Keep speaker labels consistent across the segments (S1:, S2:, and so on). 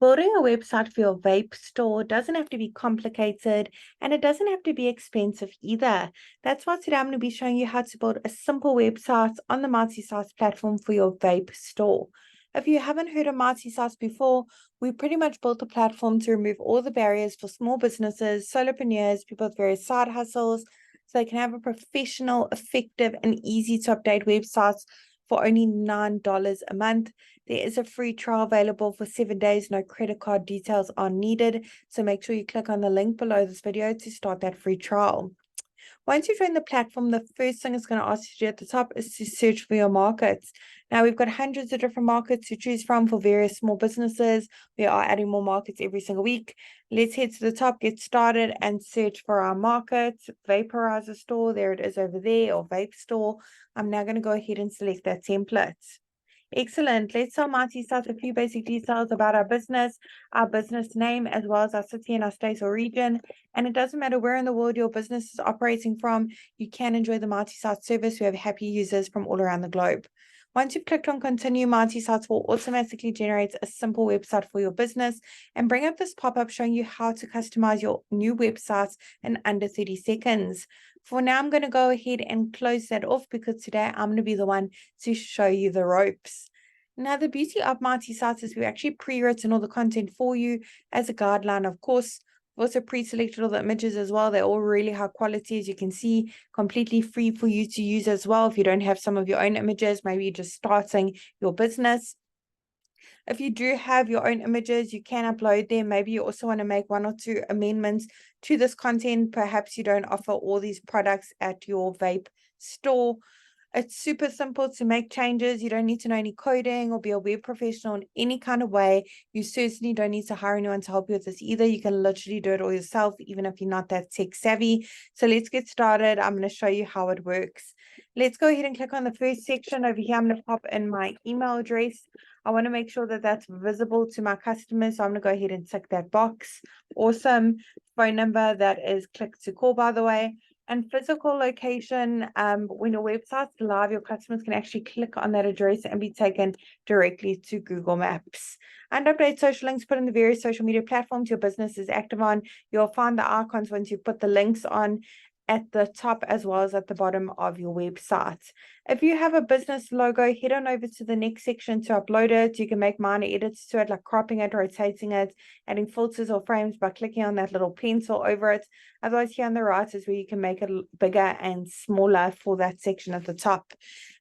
S1: Building a website for your vape store doesn't have to be complicated and it doesn't have to be expensive either. That's why today I'm going to be showing you how to build a simple website on the multi-site platform for your vape store. If you haven't heard of multi-sites before, we pretty much built a platform to remove all the barriers for small businesses, solopreneurs, people with various side hustles, so they can have a professional, effective, and easy to update websites for only $9 a month. There is a free trial available for 7 days. No credit card details are needed. So make sure you click on the link below this video to start that free trial. Once you've joined the platform, the first thing it's going to ask you to do at the top is to search for your markets. Now, we've got hundreds of different markets to choose from for various small businesses. We are adding more markets every single week. Let's head to the top, get started, and search for our market. Vaporizer store, there it is over there, or vape store. I'm now going to go ahead and select that template. Excellent. Let's tell multi-site a few basic details about our business name, as well as our city and our state or region. And it doesn't matter where in the world your business is operating from, you can enjoy the multi-site service. We have happy users from all around the globe. Once you've clicked on continue, multi-sites will automatically generate a simple website for your business and bring up this pop-up showing you how to customize your new websites in under 30 seconds. For now, I'm going to go ahead and close that off because today I'm going to be the one to show you the ropes. Now, the beauty of multi-sites is we've actually pre-written all the content for you as a guideline, of course. We've also pre-selected all the images as well. They're all really high quality, as you can see, completely free for you to use as well. If you don't have some of your own images, maybe you're just starting your business. If you do have your own images, you can upload them. Maybe you also want to make 1 or 2 amendments to this content. Perhaps you don't offer all these products at your vape store. It's super simple to make changes. You don't need to know any coding or be a web professional in any kind of way. You certainly don't need to hire anyone to help you with this either. You can literally do it all yourself, even if you're not that tech savvy. So let's get started. I'm going to show you how it works. Let's go ahead and click on the first section over here. I'm going to pop in my email address. I want to make sure that that's visible to my customers. So I'm going to go ahead and tick that box. Awesome. Phone number, that is click to call, by the way. And physical location, when your website's live, your customers can actually click on that address and be taken directly to Google Maps. And update social links put in the various social media platforms your business is active on. You'll find the icons once you put the links on at the top as well as at the bottom of your website. If you have a business logo, head on over to the next section to upload it. You can make minor edits to it, like cropping it, rotating it, adding filters or frames by clicking on that little pencil over it. Otherwise, here on the right is where you can make it bigger and smaller for that section at the top.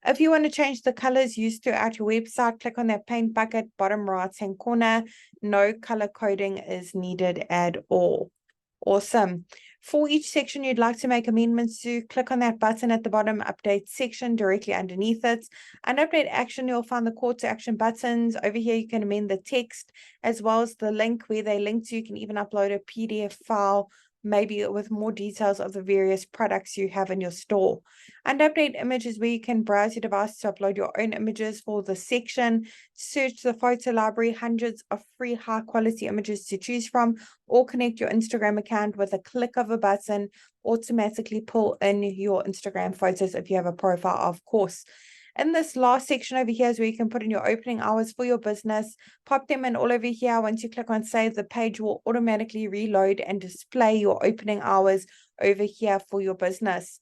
S1: If you want to change the colors used throughout your website, click on that paint bucket, bottom right-hand corner. No color coding is needed at all. Awesome. For each section you'd like to make amendments to, click on that button at the bottom, update section directly underneath it. Under update action, you'll find the call to action buttons. Over here, you can amend the text as well as the link where they link to. You can even upload a PDF file, maybe with more details of the various products you have in your store. And update images where you can browse your device to upload your own images for the section. Search the photo library, hundreds of free high quality images to choose from, or connect your Instagram account with a click of a button, automatically pull in your Instagram photos if you have a profile, of course. In this last section over here is where you can put in your opening hours for your business. Pop them in all over here. Once you click on save, the page will automatically reload and display your opening hours over here for your business.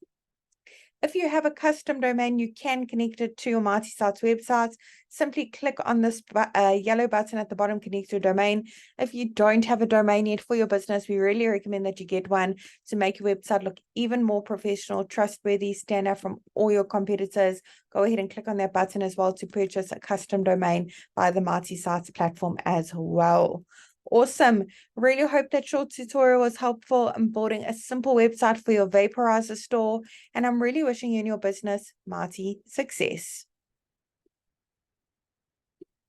S1: If you have a custom domain, you can connect it to your multi-site's website. Simply click on this yellow button at the bottom, connect your domain. If you don't have a domain yet for your business, we really recommend that you get one to make your website look even more professional, trustworthy, stand out from all your competitors. Go ahead and click on that button as well to purchase a custom domain via the multi-sites platform as well. Awesome. Really hope that short tutorial was helpful in building a simple website for your vaporizer store. And I'm really wishing you and your business mighty success.